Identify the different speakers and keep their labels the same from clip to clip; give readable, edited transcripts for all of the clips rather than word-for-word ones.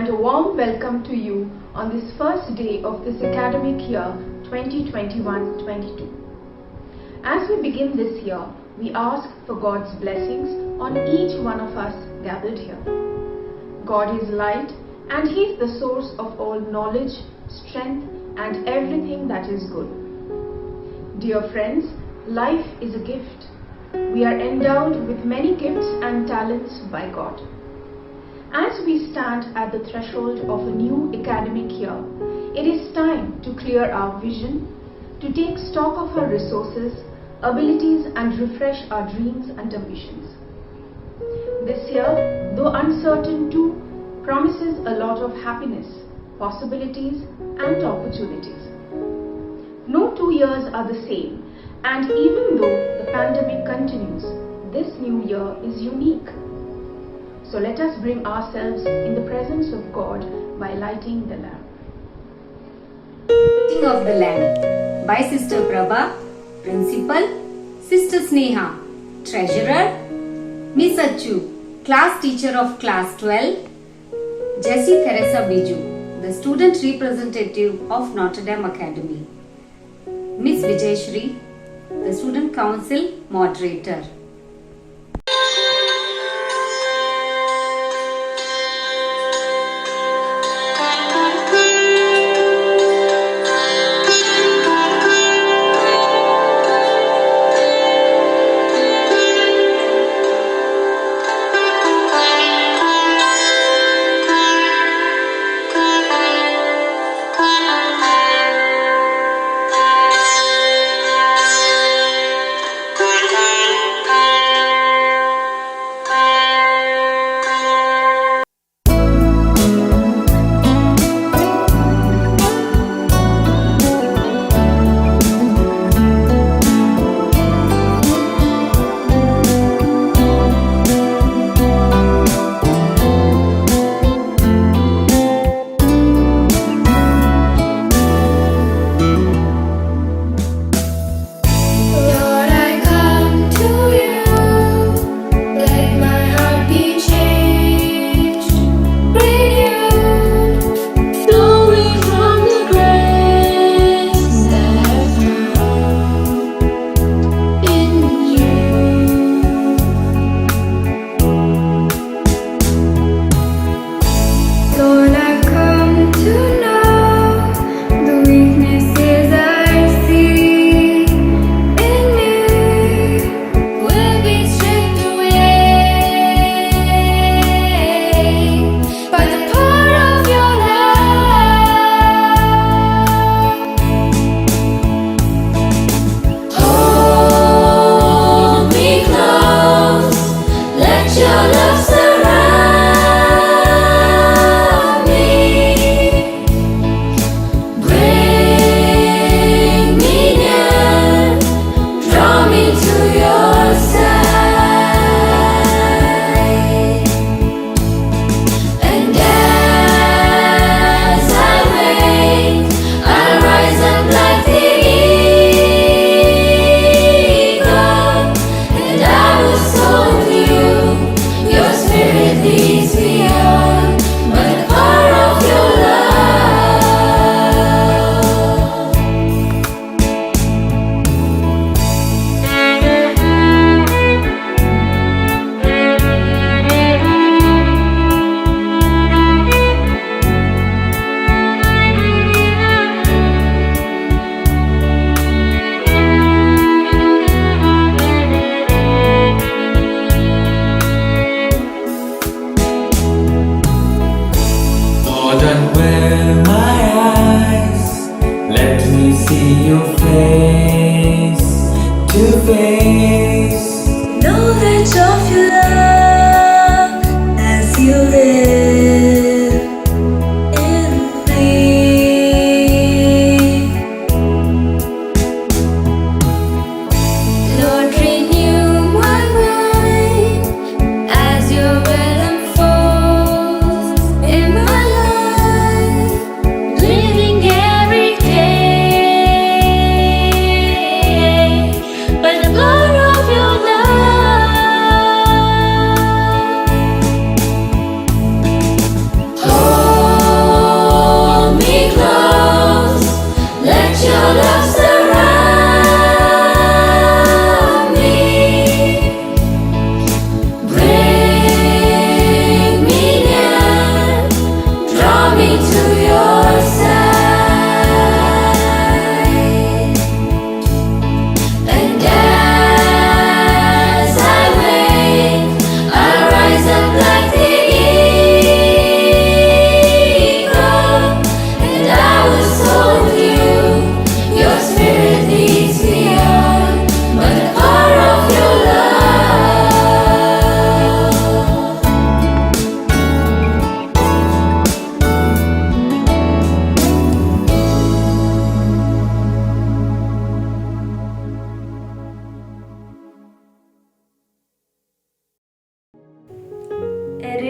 Speaker 1: and a warm welcome to you on this first day of this academic year 2021-22. As we begin this year, we ask for God's blessings on each one of us gathered here. God is light and He is the source of all knowledge, strength and everything that is good. Dear friends, life is a gift. We are endowed with many gifts and talents by God. As we stand at the threshold of a new academic year, it is time to clear our vision, to take stock of our resources, abilities and refresh our dreams and ambitions. This year, though uncertain too, promises a lot of happiness, possibilities and opportunities. No 2 years are the same, and even though the pandemic continues, this new year is unique. So let us bring ourselves in the presence of God by lighting the lamp.
Speaker 2: Lighting of the lamp by Sister Prabha, Principal, Sister Sneha, Treasurer, Miss Achu, Class Teacher of Class 12, Jessie Theresa Biju, the Student Representative of Notre Academy, Miss Vijayshri, the Student Council Moderator.
Speaker 3: Your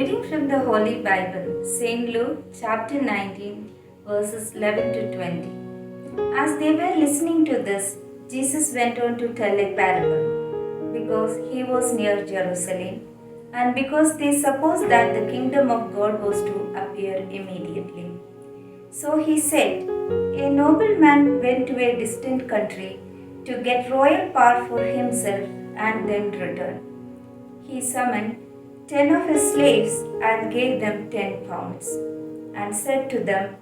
Speaker 3: Reading from the Holy Bible, St. Luke chapter 19, verses 11 to 20. As they were listening to this, Jesus went on to tell a parable, because he was near Jerusalem, and because they supposed that the kingdom of God was to appear immediately. So he said, a nobleman went to a distant country to get royal power for himself and then returned. He summoned 10 of his slaves and gave them 10 pounds, and said to them,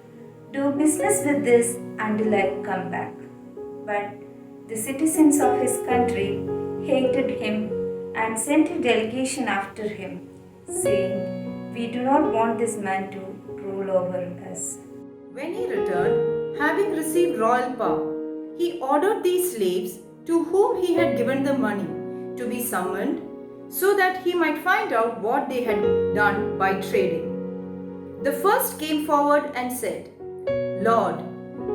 Speaker 3: do business with this until I come back. But the citizens of his country hated him and sent a delegation after him, saying, we do not want this man to rule over us.
Speaker 4: When he returned, having received royal power, he ordered these slaves to whom he had given the money to be summoned, so that he might find out what they had done by trading. The first came forward and said, Lord,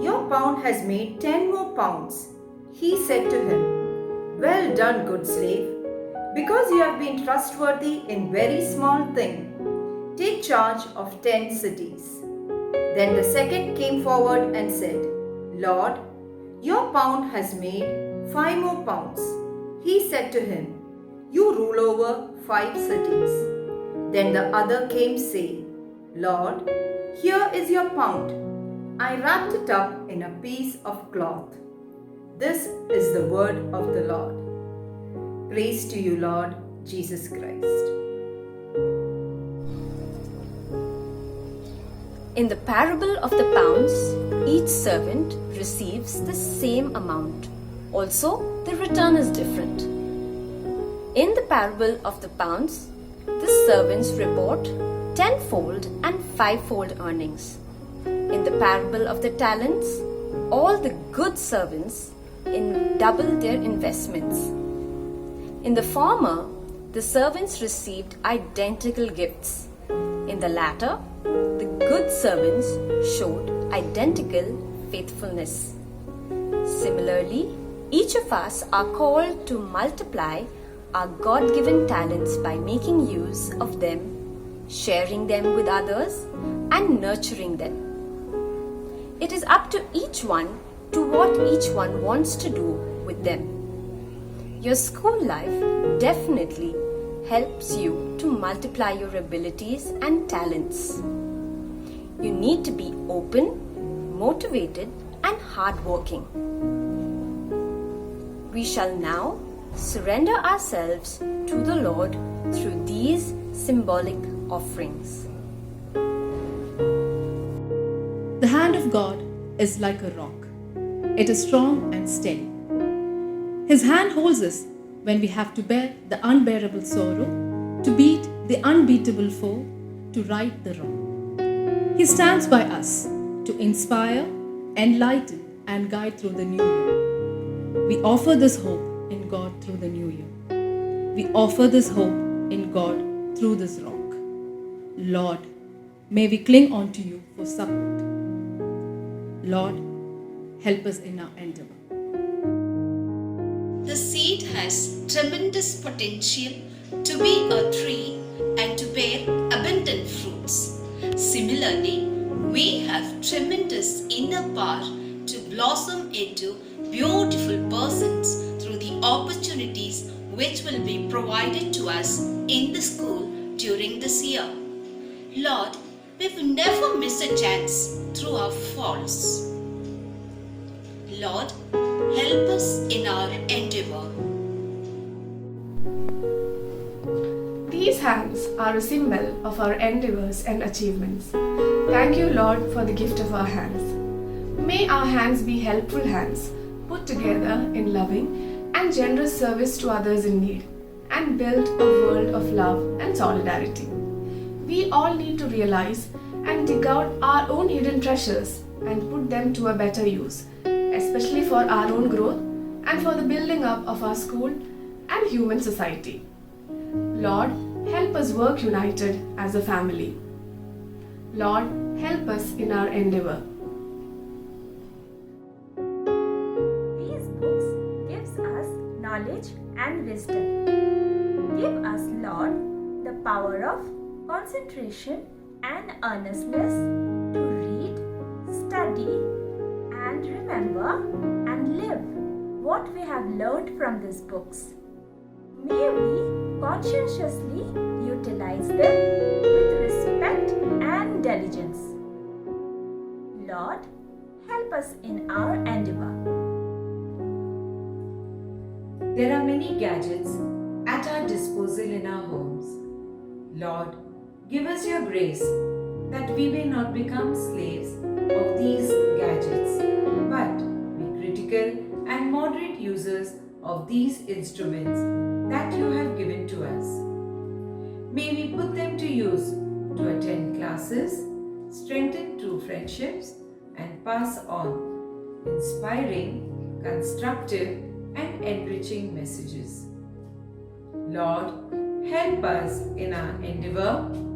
Speaker 4: your pound has made 10 more pounds. He said to him, well done, good slave. Because you have been trustworthy in very small thing, take charge of 10 cities. Then the second came forward and said, Lord, your pound has made 5 more pounds. He said to him, you rule over 5 cities. Then the other came saying, Lord, here is your pound. I wrapped it up in a piece of cloth. This is the word of the Lord. Praise to you, Lord Jesus Christ.
Speaker 2: In the parable of the pounds, each servant receives the same amount. Also, the return is different. In the parable of the pounds, the servants report tenfold and fivefold earnings. In the parable of the talents, all the good servants double their investments. In the former, the servants received identical gifts. In the latter, the good servants showed identical faithfulness. Similarly, each of us are called to multiply our God-given talents by making use of them, sharing them with others, and nurturing them. It is up to each one to what each one wants to do with them. Your school life definitely helps you to multiply your abilities and talents. You need to be open, motivated, and hardworking. We shall now surrender ourselves to the Lord through these symbolic offerings.
Speaker 5: The hand of God is like a rock. It is strong and steady. His hand holds us when we have to bear the unbearable sorrow, to beat the unbeatable foe, to right the wrong. He stands by us to inspire, enlighten, and guide through the new year. We offer this hope in God through the new year. We offer this hope in God through this rock. Lord, may we cling on to you for support. Lord, help us in our endeavor.
Speaker 6: The seed has tremendous potential to be a tree and to bear abundant fruits. Similarly, we have tremendous inner power to blossom into beautiful persons through the opportunities which will be provided to us in the school during this year. Lord, we will never miss a chance through our faults. Lord, help us in our endeavor.
Speaker 1: These hands are a symbol of our endeavors and achievements. Thank you, Lord, for the gift of our hands. May our hands be helpful hands, put together in loving and generous service to others in need, and build a world of love and solidarity. We all need to realize and dig out our own hidden treasures and put them to a better use, especially for our own growth and for the building up of our school and human society. Lord, help us work united as a family. Lord, help us in our endeavor.
Speaker 7: These books gives us knowledge and wisdom. Give us, Lord, the power of concentration and earnestness to read, study, and remember and live what we have learned from these books. May we conscientiously utilize them with respect and diligence. Lord, help us in our endeavor.
Speaker 8: There are many gadgets at our disposal in our homes. Lord, give us your grace that we may not become slaves of these gadgets, but be critical and moderate users of these instruments that you have given to us. May we put them to use to attend classes, strengthen true friendships, and pass on inspiring, constructive, and enriching messages. Lord, help us in our endeavor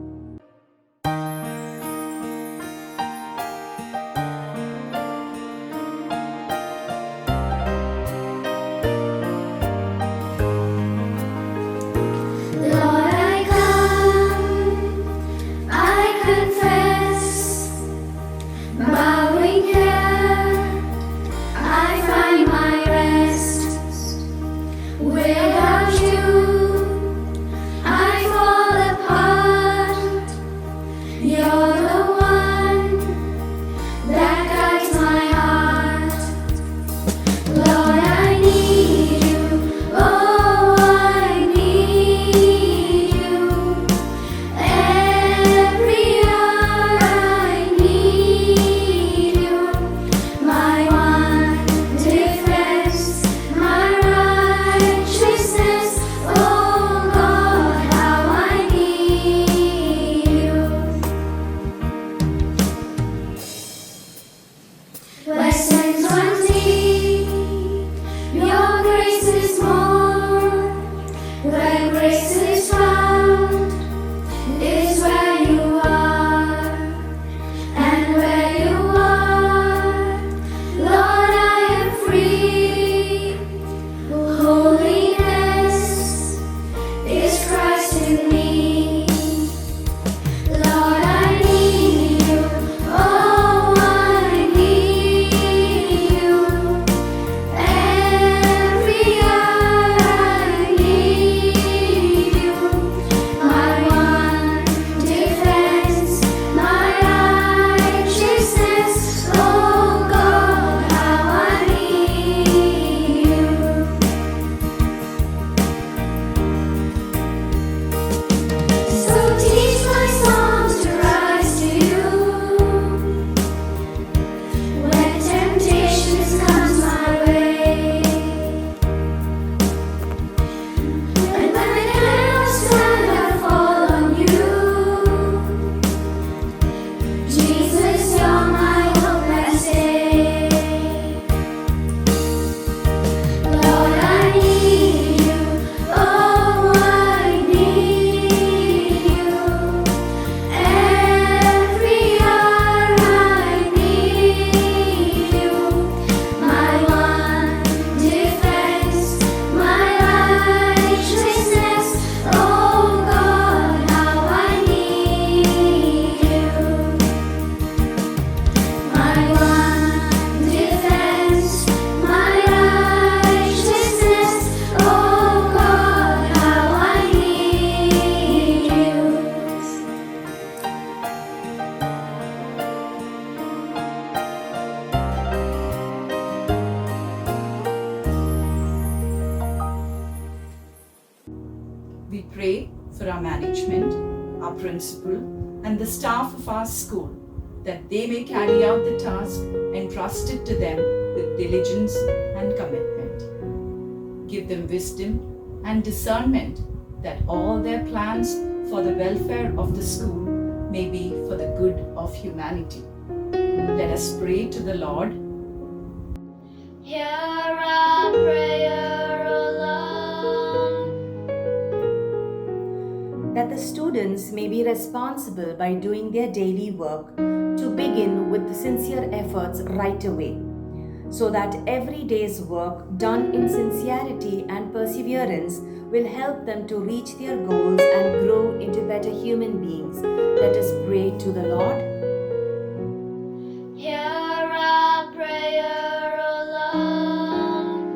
Speaker 9: without you, I fall apart.
Speaker 4: We pray for our management, our principal, and the staff of our school that they may carry out the task entrusted to them with diligence and commitment. Give them wisdom and discernment that all their plans for the welfare of the school may be for the good of humanity. Let us pray to the Lord.
Speaker 9: Hear our prayer, O Lord.
Speaker 10: That the students may be responsible by doing their daily work to begin with the sincere efforts right away, so that every day's work done in sincerity and perseverance will help them to reach their goals and grow into better human beings. let us pray to the Lord.
Speaker 9: Hear our prayer, O Lord.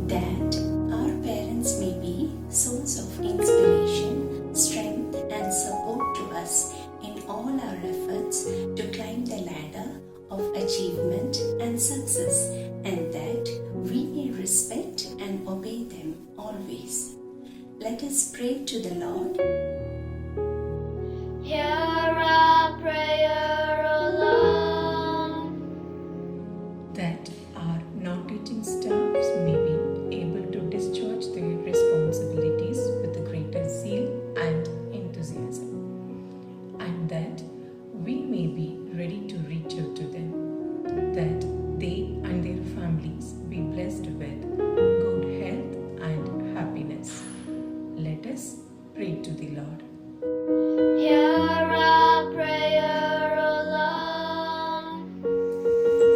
Speaker 6: That our parents may be source of inspiration, strength, and support to us in all our efforts to climb the ladder of achievement and success, and that we may respect and obey them always. Let us pray to the Lord.
Speaker 9: Hear our prayer, O Lord.
Speaker 11: That our non-teaching staffs may be able to discharge their responsibilities with a greater zeal and enthusiasm, and that we may be ready to reach out to them, that they and their families be blessed with good health and happiness. Let us pray to the Lord.
Speaker 9: Hear our prayer, O Lord.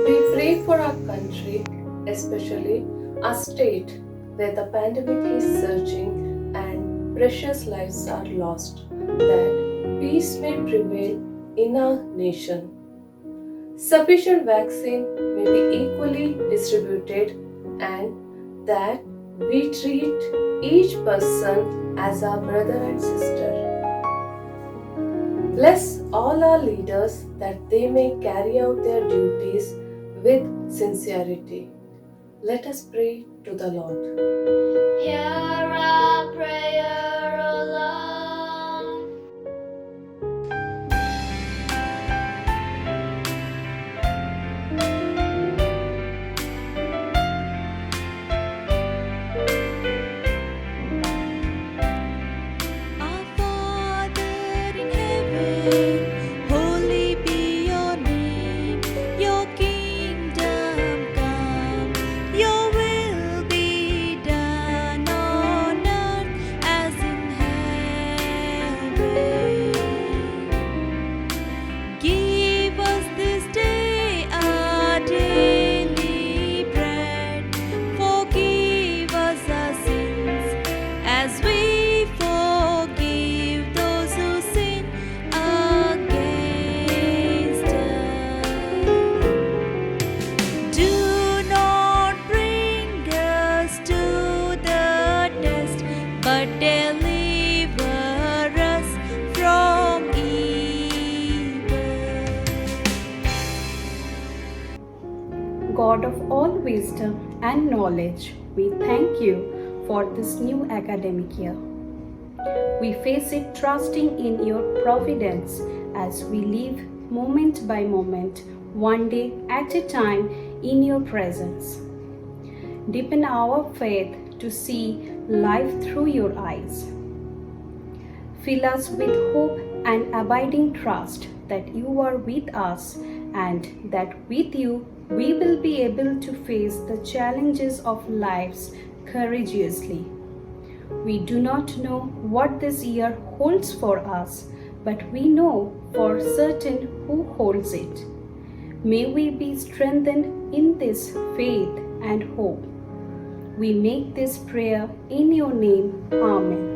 Speaker 12: We pray for our country, especially our state, where the pandemic is surging and precious lives are lost, that peace may prevail in our nation. Sufficient vaccine may be equally distributed, and that we treat each person as our brother and sister. Bless all our leaders that they may carry out their duties with sincerity. Let us pray to the Lord.
Speaker 9: Hear our prayer, O Lord.
Speaker 13: Our Father in heaven, holy be your name. Your kingdom come, your will be done on earth as in heaven. Give us this day our daily bread. Forgive us our sins as we forgive those who sin against us. Do not bring us to the test, but deliver us from evil.
Speaker 14: God of all wisdom and knowledge, we thank you for this new academic year. We face it trusting in your providence as we live moment by moment, one day at a time in your presence. Deepen our faith to see life through your eyes. Fill us with hope and abiding trust that you are with us and that with you we will be able to face the challenges of lives courageously. We do not know what this year holds for us, but we know for certain who holds it. May we be strengthened in this faith and hope. We make this prayer in your name. Amen.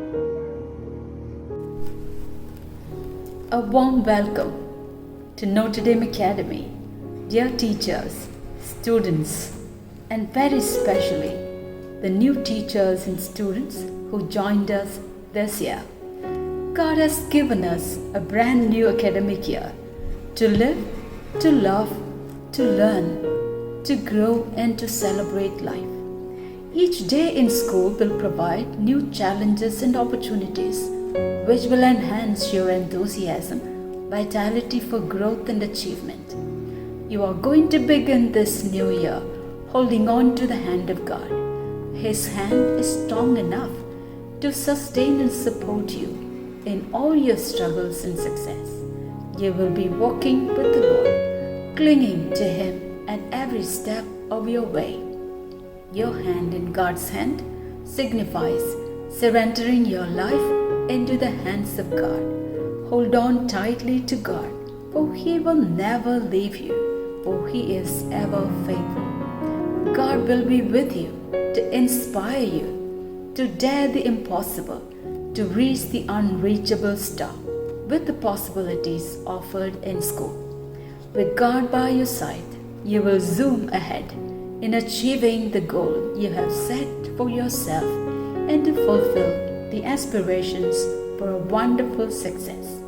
Speaker 15: A warm welcome to Notre Academy, dear teachers, students, and very especially the new teachers and students who joined us this year. God has given us a brand new academic year to live, to love, to learn, to grow, and to celebrate life. Each day in school will provide new challenges and opportunities which will enhance your enthusiasm, vitality for growth and achievement. You are going to begin this new year holding on to the hand of God. His hand is strong enough to sustain and support you in all your struggles and success. You will be walking with the Lord, clinging to Him at every step of your way. Your hand in God's hand signifies surrendering your life into the hands of God. Hold on tightly to God, for He will never leave you, for He is ever faithful. God will be with you to inspire you to dare the impossible, to reach the unreachable star. with the possibilities offered in school. With God by your side, you will zoom ahead in achieving the goal you have set for yourself and to fulfill the aspirations for a wonderful success.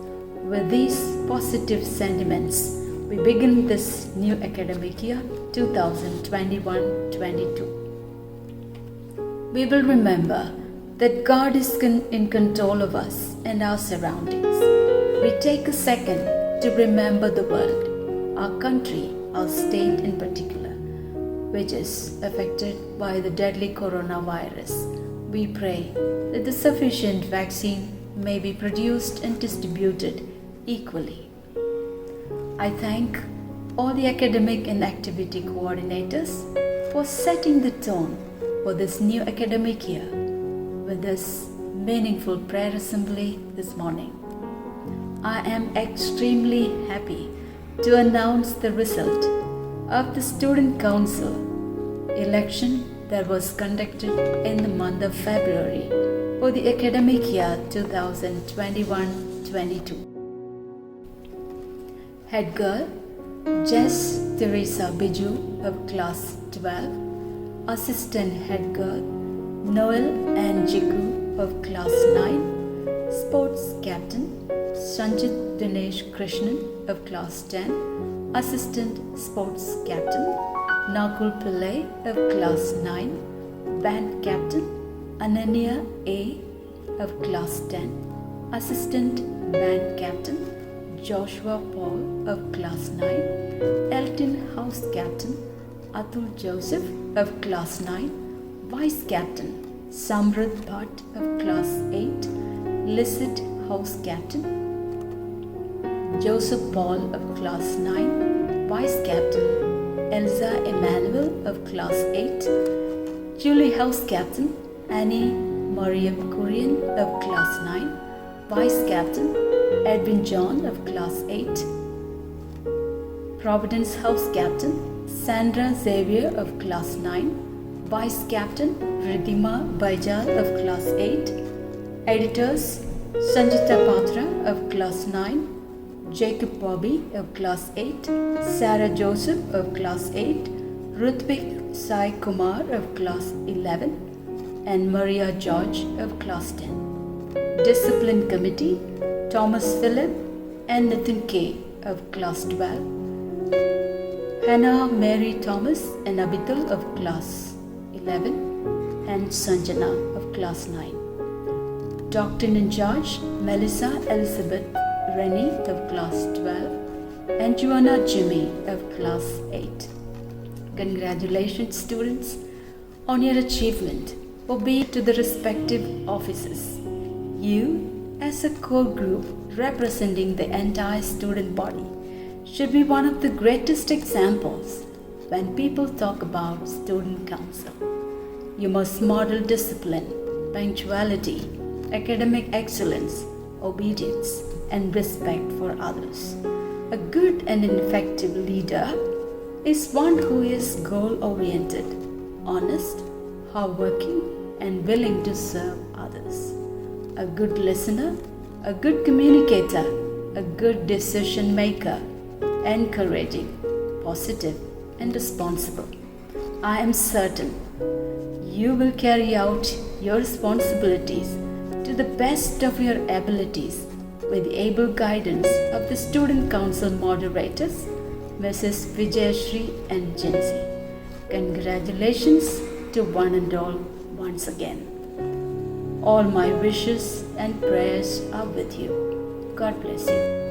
Speaker 15: With these positive sentiments, we begin this new academic year 2021-22. We will remember that God is in control of us and our surroundings. We take a second to remember the world, our country, our state in particular, which is affected by the deadly coronavirus. We pray that the sufficient vaccine may be produced and distributed equally. I thank all the academic and activity coordinators for setting the tone for this new academic year with this meaningful prayer assembly this morning. I am extremely happy to announce the result of the Student Council election that was conducted in the month of February for the academic year 2021-22. Head girl Jess Teresa Biju of class 12, assistant head girl Noel and Jiku of class 9, sports captain Sanjit Dinesh Krishnan of class 10, assistant sports captain Nakul Pillai of class 9, band captain Ananya A of class 10, assistant band captain Joshua Paul of class 9, Elton House Captain Atul Joseph of class 9, Vice Captain Samrat Bhatt of class 8, Licit House Captain Joseph Paul of class 9, Vice Captain Elsa Emmanuel of class 8, Julie House Captain Annie Mariam Kurian of class 9, Vice Captain Edwin John of class 8, Providence House Captain Sandra Xavier of class 9, Vice Captain Ridhima Baijal of class 8, Editors Sanjita Patra of class 9, Jacob Bobby of class 8, Sarah Joseph of class 8, Rutvik Sai Kumar of class 11, and Maria George of class 10. Discipline Committee Thomas Philip and Nathan K of class 12, Hannah Mary Thomas and Abitul of class 11, and Sanjana of class 9. Doctor in charge Melissa Elizabeth Rennie of class 12 and Joanna Jimmy of class 8. Congratulations students on your achievement, obey to the respective offices. You as a core group representing the entire student body should be one of the greatest examples when people talk about student council. You must model discipline, punctuality, academic excellence, obedience, and respect for others. A good and effective leader is one who is goal-oriented, honest, hardworking, and willing to serve others. A good listener, a good communicator, a good decision maker, encouraging, positive, and responsible. I am certain you will carry out your responsibilities to the best of your abilities with the able guidance of the Student Council moderators, Mrs. Vijayashri and Jinsi. Congratulations to one and all once again. All my wishes and prayers are with you. God bless you.